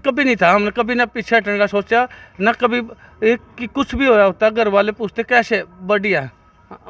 कभी नहीं था, हमने कभी ना पीछे हटने का सोचा, ना कभी कि कुछ भी हो रहा होता घर वाले पूछते कैसे, बढ़िया,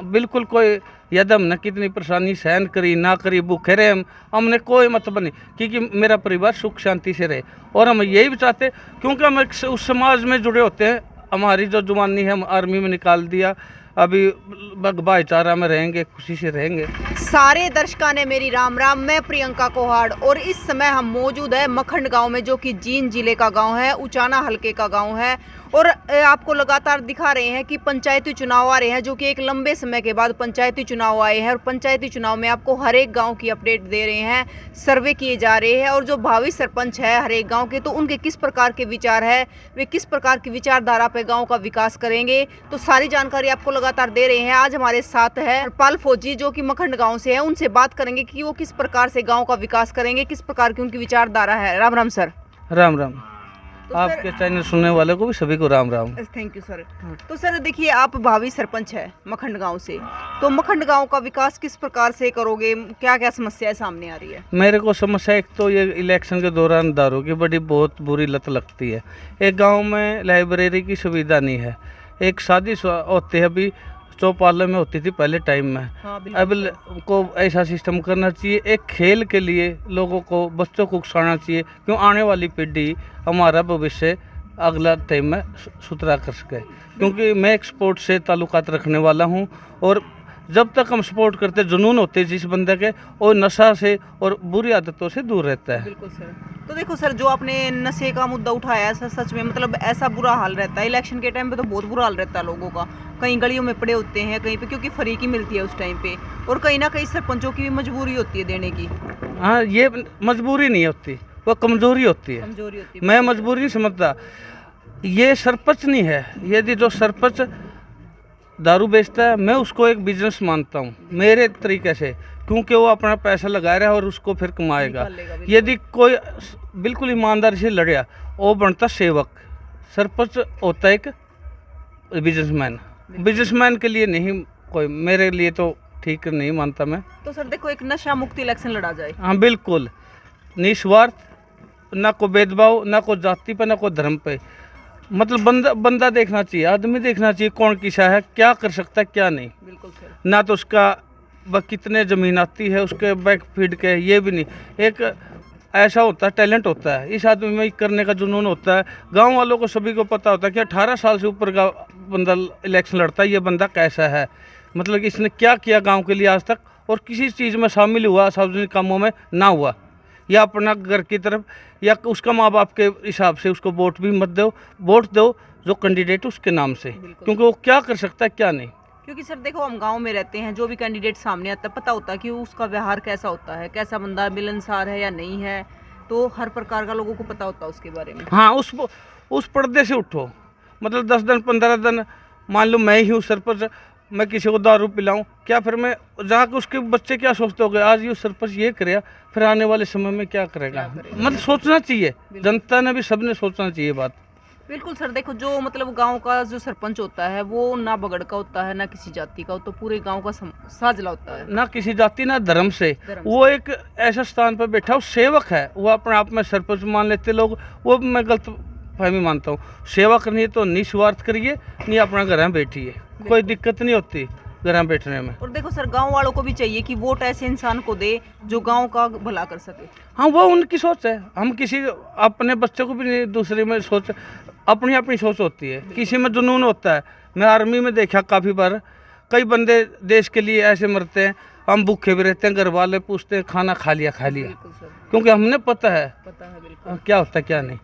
बिल्कुल कोई यदम न कितनी परेशानी सहन करी ना करी, भूखे रहे हमने कोई मतलब नहीं, क्योंकि मेरा परिवार सुख शांति से रहे। और हम यही भी चाहते, क्योंकि हम उस समाज में जुड़े होते हैं। हमारी जो जवानी है हम आर्मी में निकाल दिया, अभी भाईचारा में रहेंगे, खुशी से रहेंगे। सारे दर्शकों ने मेरी राम राम। मैं प्रियंका कोहाड़ और इस समय हम मौजूद है मखंड गांव में, जो कि जींद जिले का गांव है, उचाना हलके का गांव है। और आपको लगातार दिखा रहे हैं कि पंचायती चुनाव आ रहे हैं, जो कि एक लंबे समय के बाद पंचायती चुनाव आए हैं। और पंचायती चुनाव में आपको हर एक गांव की अपडेट दे रहे हैं, सर्वे किए जा रहे हैं। और जो भावी सरपंच है हर एक गांव के, तो उनके किस प्रकार के विचार है, वे किस प्रकार की विचारधारा पे गाँव का विकास करेंगे, तो सारी जानकारी आपको लगातार दे रहे हैं। आज हमारे साथ है हरपाल फौजी, जो कि मखंड गाँव से है। उनसे बात करेंगे कि वो किस प्रकार से गाँव का विकास करेंगे, किस प्रकार की उनकी विचारधारा है। राम राम सर। राम राम। तो आपके चैनल सुनने वाले को भी सभी को Ram Ram. Thank you sir. तो सर देखिए, आप भावी सरपंच है मखंड गांव से, तो मखंड गांव का विकास किस प्रकार से करोगे, क्या क्या समस्याएं सामने आ रही है? मेरे को समस्या एक तो ये इलेक्शन के दौरान दारू की बड़ी बहुत बुरी लत लगती है। एक गांव में लाइब्रेरी की सुविधा नहीं है, एक शादी होती है अभी चौपालों में होती थी पहले टाइम में। हाँ, अब को ऐसा सिस्टम करना चाहिए, एक खेल के लिए लोगों को, बच्चों को उकसाना चाहिए, क्यों आने वाली पीढ़ी हमारा भविष्य अगला टाइम में सुथरा कर सके। क्योंकि मैं एक स्पोर्ट से ताल्लुकात रखने वाला हूं, और जब तक हम सपोर्ट करते, जुनून होते जिस बंदे के, और नशा से और बुरी आदतों से दूर रहता है। बिल्कुल सर। तो देखो सर, जो आपने नशे का मुद्दा उठाया है सर, सच में मतलब ऐसा बुरा हाल रहता है इलेक्शन के टाइम पे, तो बहुत बुरा हाल रहता है लोगों का। कहीं गलियों में पड़े होते हैं, कहीं पे क्योंकि फ्री की मिलती है उस टाइम पे, और कहीं ना कहीं सरपंचों की भी मजबूरी होती है देने की। हाँ, ये मजबूरी नहीं होती, वो कमजोरी होती है। कमजोरी होती है। मैं मजबूरी नहीं समझता, ये सरपंच नहीं है। यदि जो सरपंच दारू बेचता है, मैं उसको एक बिजनेस मानता हूँ मेरे तरीके से, क्योंकि वो अपना पैसा लगा रहा है और उसको फिर कमाएगा। यदि कोई बिल्कुल ईमानदारी से लड़िया, वो बनता सेवक। सरपंच होता है एक बिजनेसमैन, बिजनेसमैन के लिए नहीं कोई, मेरे लिए तो ठीक नहीं मानता मैं। तो सर देखो, एक नशा मुक्त इलेक्शन लड़ा जाए। हाँ बिल्कुल, निस्वार्थ, ना को भेदभाव, ना को जाति पे, ना को धर्म पे, मतलब बंदा देखना चाहिए, आदमी देखना चाहिए कौन किसा है, क्या कर सकता है क्या नहीं। बिल्कुल सर। ना तो उसका वह कितने ज़मीन आती है, उसके बैक फीड के, ये भी नहीं। एक ऐसा होता है, टैलेंट होता है इस आदमी में, करने का जुनून होता है। गांव वालों को सभी को पता होता है कि 18 साल से ऊपर का बंदा इलेक्शन लड़ता है, ये बंदा कैसा है, मतलब कि इसने क्या किया गाँव के लिए आज तक, और किसी चीज़ में शामिल हुआ, सार्वजनिक कामों में ना हुआ, या अपना घर की तरफ, या उसका माँ बाप के हिसाब से उसको वोट भी मत दो, वोट दो जो कैंडिडेट उसके नाम से, क्योंकि वो क्या कर सकता है क्या नहीं। क्योंकि सर देखो, हम गांव में रहते हैं, जो भी कैंडिडेट सामने आता है पता होता है कि उसका व्यवहार कैसा होता है, कैसा बंदा मिलनसार है या नहीं है, तो हर प्रकार का लोगों को पता होता है उसके बारे में। हाँ, उस पर्दे से उठो, मतलब 10 दिन 15 दिन, मान लो मैं ही हूँ सरपंच, मैं किसी को दारू पिलाऊं, क्या फिर मैं जाकर उसके बच्चे क्या सोचते होंगे, आज ये सरपंच ये करेगा, फिर आने वाले समय में क्या करेगा, मतलब सोचना चाहिए, जनता ने भी, सबने सोचना चाहिए बात। बिल्कुल सर। देखो, जो मतलब गांव का जो सरपंच होता है, वो ना बगड़ का होता है, ना किसी जाति का, तो पूरे गांव का साझला होता है, ना किसी जाति ना धर्म से। वो एक ऐसा स्थान पर बैठा, वो सेवक है, वो अपने आप में सरपंच मान लेते लोग, वो मैं गलत फहमी मानता हूँ। सेवा करनी है तो निस्वार्थ करिए, नहीं अपना घर में बैठिए, कोई दिक्कत नहीं होती घर में बैठने में। और देखो सर, गांव वालों को भी चाहिए कि वोट ऐसे इंसान को दे जो गांव का भला कर सके। हाँ, वो उनकी सोच है, हम किसी अपने बच्चों को भी नहीं, दूसरे में सोच, अपनी अपनी सोच होती है, किसी में जुनून होता है। मैं आर्मी में देखा काफ़ी बार, कई बंदे देश के लिए ऐसे मरते हैं, हम भूखे भी रहते हैं, घर वाले पूछते हैं खाना खा लिया, क्योंकि हमने पता है क्या होता है क्या नहीं।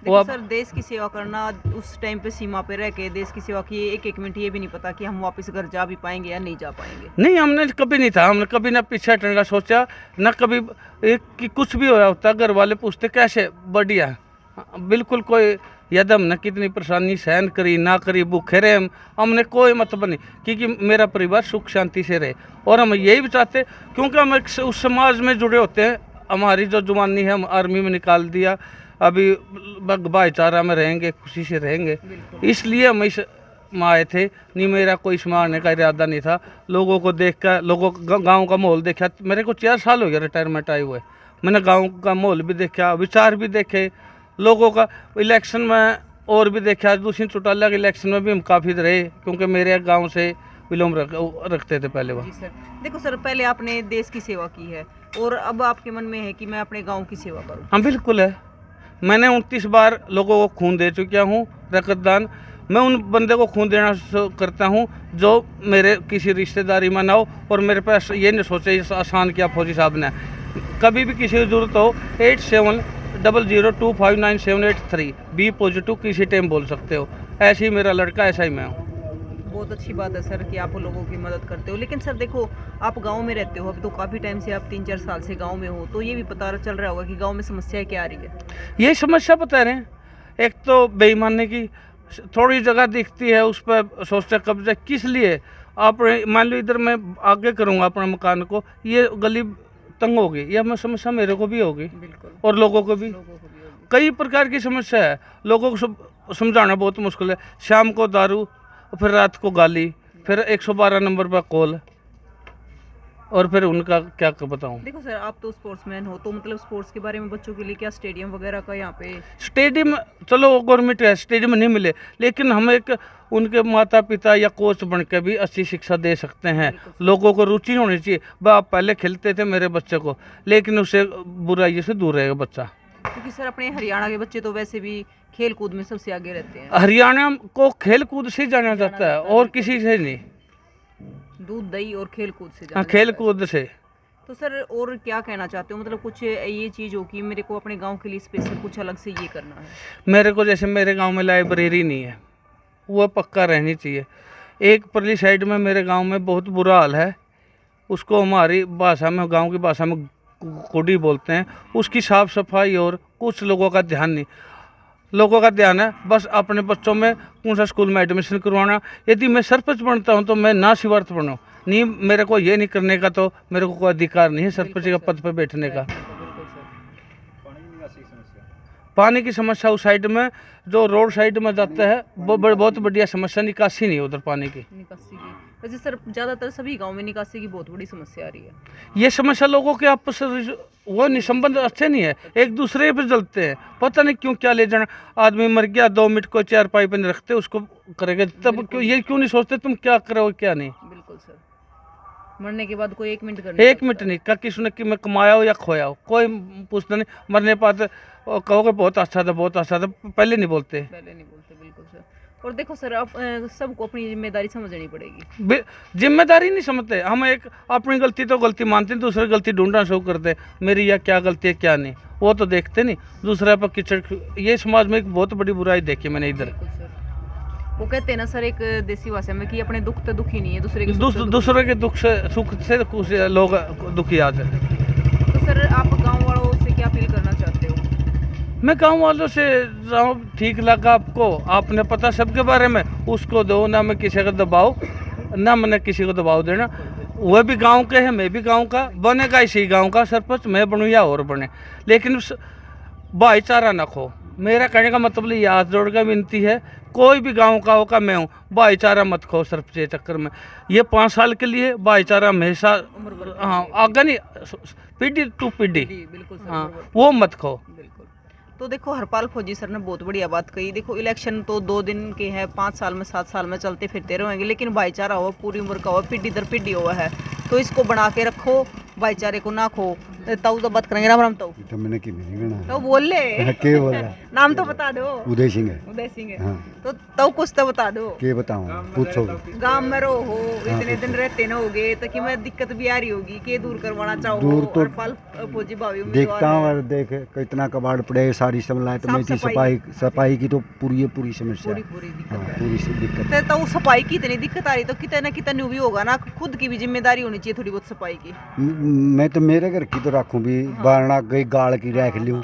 देखो सर, देश की सेवा करना, उस टाइम पे सीमा पे रह के देश की सेवा की, एक मिनट ये भी नहीं पता कि हम वापस घर जा भी पाएंगे या नहीं जा पाएंगे। नहीं, हमने कभी नहीं था, हमने कभी ना पीछे हटने का सोचा, ना कभी कि कुछ भी हो रहा होता घर वाले पूछते कैसे, बढ़िया, बिल्कुल कोई यदम न कितनी परेशानी सहन करी ना करी, भूखे रहे हमने कोई मतलब नहीं, क्योंकि मेरा परिवार सुख शांति से रहे। और हम यही भी चाहते, क्योंकि हम उस समाज में जुड़े होते हैं, हमारी जो जवानी है हम आर्मी में निकाल दिया, अभी भाईचारा में रहेंगे, खुशी से रहेंगे, इसलिए हम इस में आए थे। नहीं, मेरा कोई इसमें आने का इरादा नहीं था। लोगों को देख कर, लोगों गांव का माहौल देखा, मेरे को 4 साल हो गया रिटायरमेंट आए हुए, मैंने गांव का माहौल भी देखा, विचार भी देखे, लोगों का इलेक्शन में और भी देखा, आज दूसरी चौटाला के इलेक्शन में भी हम काफ़ी रहे, क्योंकि मेरे गांव से विलोम रखते थे पहले वो। जी सर, देखो सर, पहले आपने देश की सेवा की है और अब आपके मन में है कि मैं अपने गांव की सेवा करूं। हाँ बिल्कुल है। मैंने 29 बार लोगों को खून दे चुका हूँ, रक्तदान। मैं उन बंदे को खून देना करता हूँ जो मेरे किसी रिश्तेदारी में ना हो, और मेरे पास ये नहीं सोचे इस आसान किया फौजी साहब ने। कभी भी किसी की ज़रूरत हो 8700259783 बी पॉजिटिव किसी टाइम बोल सकते हो। ऐसे ही मेरा लड़का, ऐसा ही मैं हूँ। बहुत अच्छी बात है सर कि आप लोगों की मदद करते हो। लेकिन सर देखो, आप गांव में रहते हो, अभी तो काफ़ी टाइम से आप 3-4 साल से गांव में हो, तो ये भी पता चल रहा होगा कि गांव में समस्या क्या आ रही है। यही समस्या बता रहे हैं। एक तो बेईमानी की, थोड़ी जगह दिखती है उस पर सोचते कब्जा किस लिए। आप मान लो इधर मैं आगे करूँगा अपने मकान को, ये गली तंग होगी, यह मैं समस्या मेरे को भी होगी बिल्कुल, और लोगों को भी। लोगों को भी होगी। कई प्रकार की समस्या है, लोगों को समझाना बहुत मुश्किल है। शाम को दारू, फिर रात को गाली, फिर 112 नंबर पर कॉल, और फिर उनका क्या बताऊं। देखो सर, आप तो स्पोर्ट्समैन हो, तो मतलब स्पोर्ट्स के बारे में बच्चों के लिए क्या स्टेडियम वगैरह का यहाँ पे? स्टेडियम चलो गवर्नमेंट है, स्टेडियम नहीं मिले, लेकिन हम एक उनके माता पिता या कोच बन के भी अच्छी शिक्षा दे सकते हैं। लोगों को रुचि होनी चाहिए। वह आप पहले खेलते थे मेरे बच्चे को, लेकिन उससे बुराई से दूर रहेगा बच्चा। क्योंकि सर अपने हरियाणा के बच्चे तो वैसे भी खेल कूद में सबसे आगे रहते हैं। हरियाणा को खेल कूद से जाना जाता है और किसी से नहीं। दूध दही और खेल कूद से हाँ, जाना खेल जाता है। कूद से। तो सर और क्या कहना चाहते हो, मतलब कुछ ये चीज़ हो कि मेरे को अपने गांव के लिए स्पेशल कुछ अलग से ये करना है? मेरे को जैसे मेरे गांव में लाइब्रेरी नहीं है, वो पक्का रहनी चाहिए। एक परली साइड में मेरे गांव में बहुत बुरा हाल है, उसको हमारी भाषा में, गांव की भाषा में कोडी बोलते हैं। उसकी साफ सफाई और कुछ लोगों का ध्यान नहीं। लोगों का ध्यान है बस अपने बच्चों में कौन सा स्कूल में एडमिशन करवाना। यदि मैं सरपंच बनता हूं तो मैं ना शिवार्थ बनूँ, नहीं मेरे को ये नहीं करने का, तो मेरे को कोई अधिकार नहीं है सरपंच का पद पर बैठने का। बिल्कुल सर। पानी की समस्या उस साइड में जो रोड साइड में जाता है वो बहुत बढ़िया समस्या, निकासी नहीं है उधर पानी की। निकासी की वैसे सर ज़्यादातर सभी गांव में निकासी की बहुत बड़ी समस्या आ रही है। ये समस्या लोगों के आपस वो नहीं, संबंध अच्छे नहीं है, एक दूसरे पे जलते हैं। पता नहीं क्यों, क्या ले जाना। आदमी मर गया, 2 मिनट को 4 पाइप नहीं रखते, उसको करेंगे तब क्यों, ये क्यों नहीं सोचते तुम क्या करो क्या नहीं। बिल्कुल सर, मरने के बाद कोई 1 मिनट करने 1 मिनट नहीं का किसी कि मैं कमाया हो या खोया हो, कोई पूछता नहीं। मरने पाते कहोगे बहुत अच्छा था, बहुत अच्छा था, पहले नहीं बोलते। पहले नहीं बोलते। बिल्कुल सर। और देखो सर, अब सबको अपनी जिम्मेदारी समझनी पड़ेगी। जिम्मेदारी नहीं समझते हम। एक अपनी गलती तो गलती मानते हैं, दूसरी गलती ढूंढना शुरू करते। मेरी या क्या गलती है क्या नहीं, वो तो देखते नहीं। दूसरा पर कीचड़, ये समाज में एक बहुत बड़ी बुराई देखी मैंने इधर। बिल्कुल सर। वो कहते हैं ना सर एक देसी भाषा में कि अपने दुख तो दुखी नहीं है, दूसरे के सुख से दूसरे के दुख से सुख से कुछ लोग दुखी आ जाते। तो सर आप गांव वालों से क्या अपील करना चाहते हो? मैं गांव वालों से ठीक लगा आपको, आपने पता सबके बारे में, उसको दो ना। मैं किसी का दबाव ना, मैंने किसी को दबाव देना। वह भी गांव के हैं, मैं भी गांव का, बनेगा इसी गांव का सरपंच, मैं बनूँ या और बने, लेकिन भाईचारा न खो। मेरा कहने का मतलब ये हाथ जोड़ कर विनती है, कोई भी गांव का होगा मैं हूँ, भाईचारा मत खो सरपंच के चक्कर में। ये 5 साल के लिए भाईचारा हमेशा, हाँ आगे नहीं, पीढ़ी टू पीढ़ी, बिल्कुल सर। हाँ वो मत खो। बिल्कुल। तो देखो हरपाल फौजी सर ने बहुत बढ़िया बात कही। देखो इलेक्शन तो 2 दिन के हैं, 5 साल में 7 साल में चलते फिरते रहेंगे, लेकिन भाईचारा हो पूरी उम्र का हो, पीढ़ी दर पीढ़ी हुआ है, तो इसको बना के रखो, भाईचारे को ना खो। ताऊ तो बात करेंगे, राम राम ताऊ। तो मैंने की नहीं तो बोल ले के बोला नाम तो बता दो। उदय सिंह है। उदय सिंह है। हाँ। तो ताऊ कुछ तो बता दो। के बताऊं, पूछो। गांव में रहो, इतने दिन रहते न होगे तो कि मैं दिक्कत भी आ रही होगी, के दूर करवाना चाहो? दूर तो हरपाल फौजी भाभी उम्मीदवार देखता हूँ है। और देख कितना कबाड़ पड़े, सारी समलाएं तो मैं थी साफ सफाई की तो पूरी समस्या है। पूरी दिक्कत हाँ, है। पूरी सी दिक्कत है। तो सफाई की इतनी दिक्कत आ रही तो कितने ना कितने भी होगा ना, खुद की भी जिम्मेदारी होनी चाहिए थोड़ी बहुत सफाई की। मैं तो मेरे घर की तो रखूं भी, बारना गई गाड़ की रख लूँ,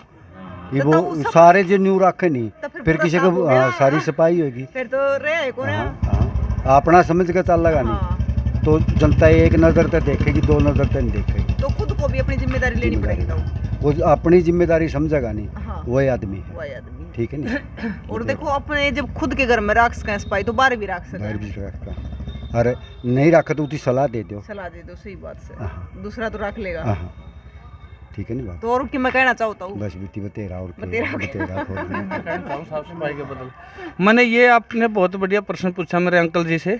ये तो वो सारे जो न्यू रखे नहीं, तो फिर फिर पूरा किसी साफ हो को गया। सारी सफाई होगी। फिर तो रहे को ना। हाँ, अपना समझ के चल लगा नहीं हाँ। तो जनता एक नज़र तो देखेगी, 2 नज़र तो नहीं देखेगी। तो खुद को भी अपनी जिम्मेदारी लेनी पड़ेगी। तो वो अपनी जिम्मेदारी समझेगा नहीं, हाँ। वही आदमी है, वही आदमी। ठीक है नहीं। और देखो अपने जब खुद के घर में रख सकें सफाई, तो बाहर भी रख बाहर सकें। भी रखता, अरे नहीं रखा तो उसकी सलाह दे दो। सलाह दे दो, सही बात से। हाँ। दूसरा तो रख लेगा। हाँ, ठीक है नहीं बात। तो और कि मैं कहना चाहता हूँ बस बेटी बतेरा और बतेरा बतेरा छोड़ दे। मैं कहना चाहूँ साफ सफाई के बदल मैंने ये आपने बहुत बढ़िया प्रश्न पूछा मेरे अंकल जी से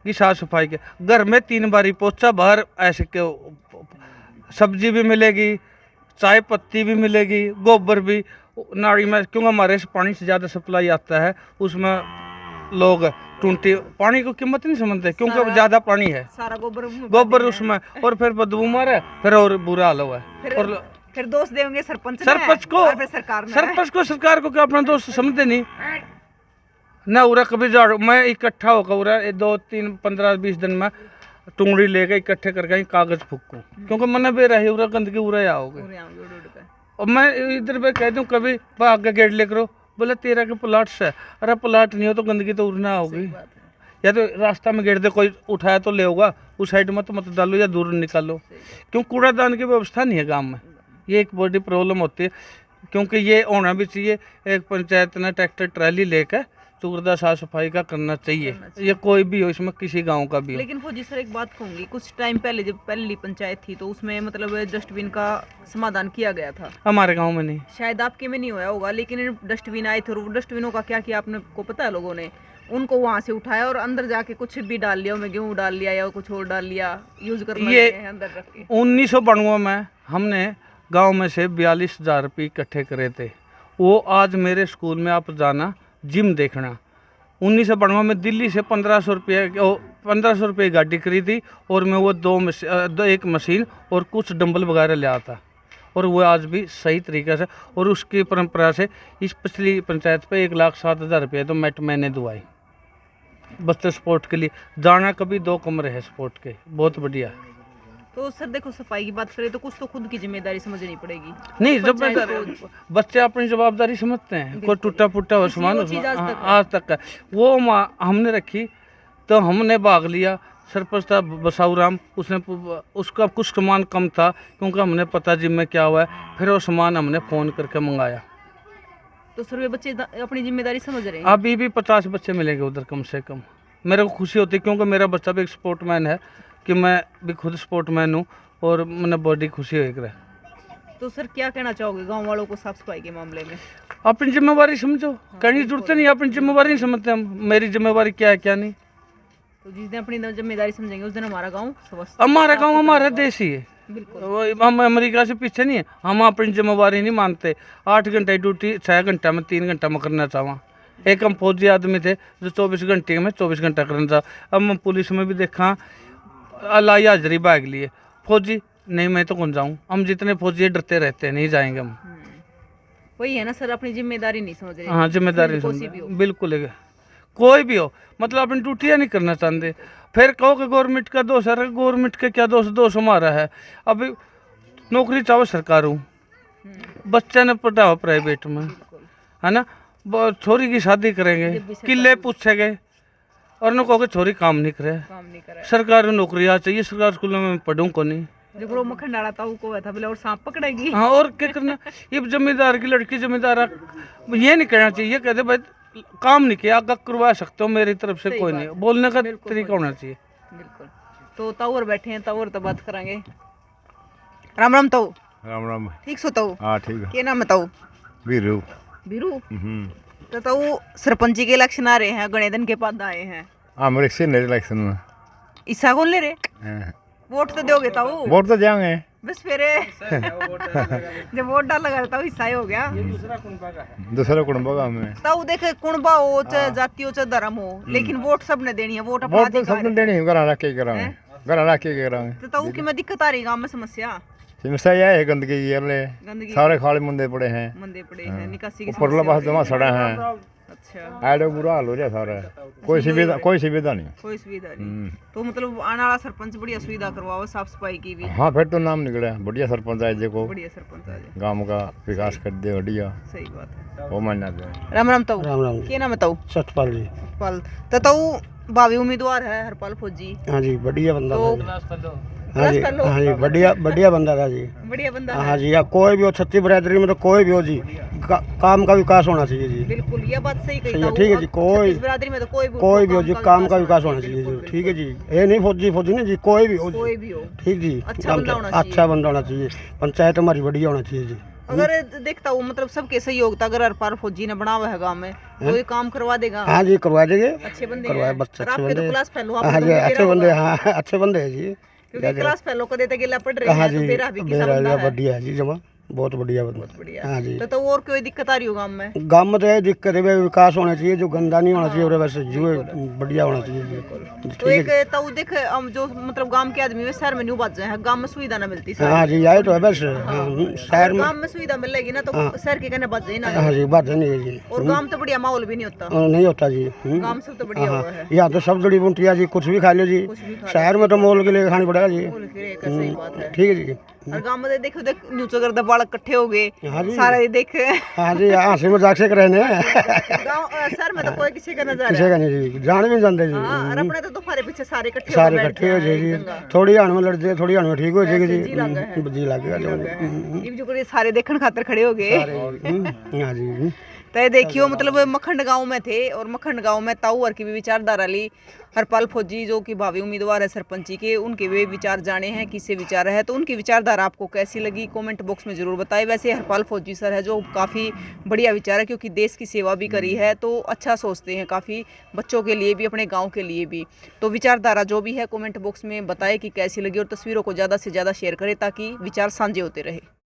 कि साफ सफाई के घर में 3 बारी पोछा बाहर ऐसे के सब्जी भी मिलेगी, चाय पत्ती भी मिलेगी, गोबर भी नाड़ी में, क्योंकि हमारे से पानी से ज़्यादा सप्लाई आता है, उसमें लोग टूंटी पानी को कीमत नहीं समझते क्योंकि अब ज़्यादा पानी है, सारा गोबर उसमें, और फिर बदबू मारे फिर और बुरा हाल हुआ है। और फिर दोष देंगे सरपंच सरपंच को, और फिर सरकार को क्या अपना दोस्त समझते नहीं ना। उरा कभी झाड़ू मैं इकट्ठा होकर उरा 2, 3, 15, 20 दिन में टुंगड़ी लेकर इकट्ठे करके कागज फूकूं क्योंकि मैंने बे रही उरा गंदगी उरा आओगे। और मैं इधर पे कह दूं कभी आगे गेट लेकर बोले तेरा के प्लाट से, अरे प्लाट नहीं हो तो गंदगी तो उड़ना होगी, या तो रास्ता में गेट दे कोई उठाया तो ले होगा, उस साइड में तो मत डालो या दूर निकालो, क्यों कूड़ादान की व्यवस्था नहीं है गांव में। ये एक बड़ी प्रॉब्लम होती है क्योंकि ये होना भी चाहिए। एक पंचायत ने ट्रैक्टर ट्राली लेकर चूरदा साफ सफाई का करना चाहिए, ये कोई भी हो, इसमें किसी गांव का भी हो। लेकिन फौजी सर एक बात कहूंगी, कुछ टाइम पहले जब पहली पंचायत थी तो उसमें मतलब डस्टबिन का समाधान किया गया था, हमारे गांव में नहीं, शायद आपके में नहीं होया होगा, लेकिन डस्टबिन आए थे और वो डस्टबिनों का क्या किया आपने को पता है? लोगों ने उनको वहां से उठाया और अंदर जाके कुछ भी डाल लिया, में गेहूँ डाल लिया या कुछ और डाल लिया, यूज करना ये अंदर रख के। 1992 में हमने गांव में से 42,000 रुपये इकट्ठे करे थे। वो आज मेरे स्कूल में आप जाना, जिम देखना, 1992 में दिल्ली से 1500 रुपये गाड़ी खरीदी और मैं वो एक मशीन और कुछ डंबल वगैरह ले आता, और वो आज भी सही तरीके से, और उसकी परंपरा से इस पिछली पंचायत पे 1,07,000 रुपये तो मैंने दुआई बच्चे स्पोर्ट के लिए। जाना कभी 2 कमरे हैं स्पोर्ट के, बहुत बढ़िया। तो सर देखो सफाई की बात करें तो कुछ तो खुद की जिम्मेदारी समझनी पड़ेगी। नहीं, जब बच्चे अपनी जवाबदारी समझते हैं, कोई टूटा फूटा हो सामान आज तक है वो हमने रखी, तो हमने भाग लिया। सरपंच था बसाऊ राम, उसने उसका कुछ सामान कम था क्योंकि हमने पता जिम में क्या हुआ है, फिर वो सामान हमने फ़ोन करके मंगाया। तो सर वे बच्चे अपनी जिम्मेदारी समझ रहे हैं। अभी भी 50 बच्चे मिलेंगे उधर कम से कम। मेरे को खुशी होती है क्योंकि मेरा बच्चा भी एक स्पोर्टमैन है, कि मैं भी खुद स्पोर्टमैन हूँ और मैंने बॉडी खुशी हो रहा है। तो सर क्या कहना चाहोगे गांव वालों को साफ सफाई के मामले में? अपनी जिम्मेवारी समझो, कहने की जरूरत नहीं, अपनी जिम्मेवारी नहीं समझते हम, मेरी जिम्मेवारी क्या है क्या नहीं। तो जिस दिन अपनी जिम्मेदारी समझेंगे उस दिन हमारा गाँव हमारा गाँव हमारा देश ही है, बिल्कुल। हम अमेरिका से पीछे नहीं है। हम अपनी जिम्मेवारी नहीं मानते। 8 घंटे ड्यूटी 6 घंटा में 3 घंटा में करना चाहवा। एक हम फौजी आदमी थे जो 24 घंटे में 24 घंटा करना चाह। अब हम पुलिस में भी देखा अल्लाह हाजरी भाग लिए, फौजी नहीं मैं तो कौन जाऊँ, हम जितने फौजी डरते रहते हैं, नहीं जाएंगे हम। वही है ना सर, अपनी जिम्मेदारी नहीं समझ रहे। हाँ, जिम्मेदारी बिल्कुल है, कोई भी हो, मतलब अपनी ड्यूटियाँ नहीं करना चाहते। फिर कहो कि गवर्नमेंट का दोष है, गवर्नमेंट का क्या दोष हमारा है। अभी नौकरी चाहो सरकार हूँ, बच्चा ने पढ़ाओ प्राइवेट में, है ना, छोरी की शादी करेंगे, किले पूछे गए और न कहो कि छोरी काम नहीं करे। सरकार को नौकरियाँ चाहिए, सरकार स्कूलों में पढ़ूँ को नहीं। देखो मक्खन डाला था वो था बोले और सांप पकड़ेगी। हाँ, और क्या करना। ये जमींदार की लड़की जमींदार ये नहीं कहना चाहिए, ये कहते भाई काम नहीं किया, आगे करवा सकते हो, मेरी तरफ से कोई नहीं, बोलने का तरीका होना चाहिए। बिल्कुल। तो ताऊर बैठे हैं, ताऊर तो बात कराएंगे। राम राम ताऊ। राम राम। ठीक सो ताऊ? हाँ ठीक है। क्या नाम है ताऊ? बीरू। बीरू। तो ताऊ सरपंची के इलेक्शन आ रहे हैं, गणे दिन के बाद आए हैं। हाँ, मेरे से नहीं इलेक्शन में इसा कौन ले रहे? वोट तो दोगे ताऊ? वोट तो जाएंगे बस फिर जब वोट डाला ताऊ हिस्सा ही हो गया। दूसरा कुंबा का हमें ताऊ देखे कुंबा हो चाहे जाति हो चाहे धर्म हो, लेकिन वोट सबने देनी है। वोट अपना वोट तो सबने देनी है, घर रख के कराएंगे, घर रख के कराएंगे। तो ताऊ की मैं दिक्कत आ रही गांव में समस्या यह है गंदगी की, सारे खाले मंदे पड़े हैं, निकासी की ऊपर पास जमा सड़ा है। अच्छा, ऐड बुरा हाल हो रहा सारा, कोई सुविधा नहीं, कोई सुविधा नहीं। तो मतलब आने वाला सरपंच बढ़िया सुविधा करवाओ, साफ सफाई की भी। हाँ, फिर तो नाम निकले बढ़िया सरपंच आए, देखो बढ़िया सरपंच आ जाए, गांव का विकास कर दे बढ़िया। सही बात है, वो मानना दे। राम राम ताऊ। राम राम। क्या नाम है ताऊ? सतपाल जी। सतपाल। तो ताऊ भावी उम्मीदवार है हरपाल फौजी। हाँ जी, बढ़िया बंदा तो था। हाँ जी, हाँ जी, बढ़िया बढ़िया बंदा था जी। बढ़िया बंदा। हाँ जी, या कोई भी हो, छत्ती बरादरी में तो कोई भी हो जी, काम का विकास होना चाहिए जी। बिल्कुल, ये बात सही कही। सही है, ठीक है जी। कोई बिरादरी में तो कोई भी हो जी, काम का विकास होना चाहिए जी। ठीक है जी, ये नहीं फौजी नहीं जी, कोई भी हो जी। कोई भी हो, ठीक जी, अच्छा बंदा होना चाहिए। अच्छा बंदा होना चाहिए। पंचायत हमारी बढ़िया होना चाहिए जी। अगर देखता हूँ मतलब सबके सहयोग था, अगर हर पार फौजी ने बना हुआ है गाँव में तो ये काम करवा देगा। हाँ जी, करवा देंगे। अच्छे बंदे करवाए हैं। बच्चे, और अच्छे आपके तो बंदे। क्लास फेलो, हाँ आपको जी, तो अच्छे बेरा बंदे। होगा। हाँ, अच्छे बंदे हैं जी। क्योंकि क्लास फेलो को देते गेला पढ़ रहे हाँ हैं तो जी, बेरा भी किसा बंदा है। बढ़िया है जी, जमा बहुत बढ़िया बंदा। बढ़िया। हाँ जी। तो और कोई दिक्कत आ रही हो गाँव में? गाँव में तो ये दिक्कत है, विकास होना चाहिए, जो गंदा नहीं होना चाहिए और वैसे जो बढ़िया होना चाहिए जी। तो एक तो देख हम जो मतलब गांव के आदमी में शहर में नहीं बात जाए, गांव में सुविधा ना मिलती। हाँ जी, यही तो है बस। शहर में गांव में सुविधा मिलेगी ना तो शहर के कहने बात जाए ना। हाँ जी, बात नहीं है जी। और गांव तो बढ़िया माहौल भी नहीं होता। नहीं होता जी। गांव से तो बढ़िया हुआ है। यहाँ तो सब जड़ी बूटियाँ जी, कुछ भी खा लो जी। शहर में तो मोल के लिए खानी पड़ेगा जी। सही बात है। ठीक है जी। और गांव में देखो देख नीचे कर बालक इकट्ठे हो गए हाँ जी। सारे देख। हाँ जी, हंसी मजाक से रहने गांव शहर में तो कोई किसी का नजर किसी का नहीं जी, जान भी जानते जी। हाँ, और अपने तो तुम्हारे पीछे सारे इकट्ठे सारे इकट्ठे हो जाए जी। थोड़ी हाण में लड़ जाए, थोड़ी हाण में ठीक हो जाएगी जी। जी लगेगा जो सारे देखने खातर खड़े हो गए। हाँ जी। तो देखियो मतलब मखंड गांव में थे और मखंड गांव में ताऊर की भी विचारधारा ली। हरपाल फौजी जो कि भावी उम्मीदवार है सरपंची के, उनके भी विचार जाने हैं, किससे विचार है, तो उनकी विचारधारा आपको कैसी लगी कमेंट बॉक्स में जरूर बताएं। वैसे हरपाल फौजी सर है जो काफ़ी बढ़िया विचार है, क्योंकि देश की सेवा भी करी है तो अच्छा सोचते हैं काफ़ी, बच्चों के लिए भी अपने गाँव के लिए भी। तो विचारधारा जो भी है कमेंट बॉक्स में बताएं कि कैसी लगी और तस्वीरों को ज़्यादा से ज़्यादा शेयर करें ताकि विचार साझे होते रहे।